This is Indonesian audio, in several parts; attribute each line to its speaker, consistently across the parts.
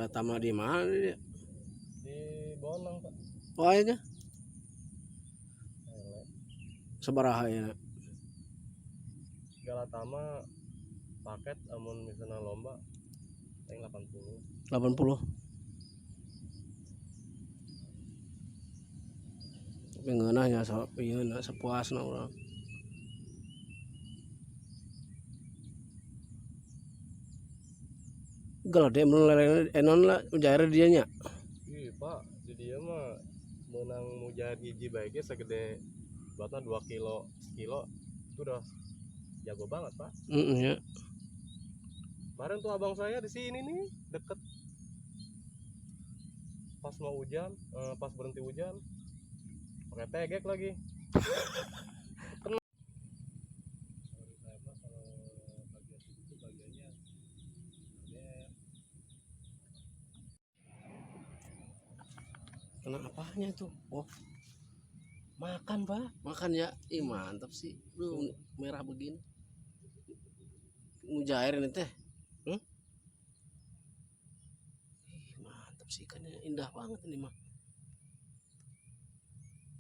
Speaker 1: Tama di mana dia?
Speaker 2: Di Bonang, Pak.
Speaker 1: Oh aja. Sabaraha ya.
Speaker 2: Galatama paket amun misalnya lomba paling 80.
Speaker 1: 80. Tapi ngeunahnya ieu sepuasna urang. Galade mun enon lah ujar dia nya.
Speaker 2: Ih, Pak, di dia mah menang mujair hiji baiknya segede buatnya 2 kilo sekilo itu udah jago banget, Pak.
Speaker 1: Ya.
Speaker 2: Kemarin tuh abang saya di sini nih deket pas mau hujan, pas berhenti hujan pakai tegek lagi.
Speaker 1: Kena apanya tuh? Oh, makan Pak. Makan ya. Ih mantap sih. Lu merah begini. Mujair ini teh. Ih, mantap sih ikannya. Indah banget ini mah.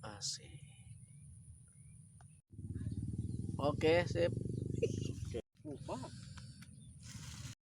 Speaker 1: Asik. Oke, sip.
Speaker 2: Pak.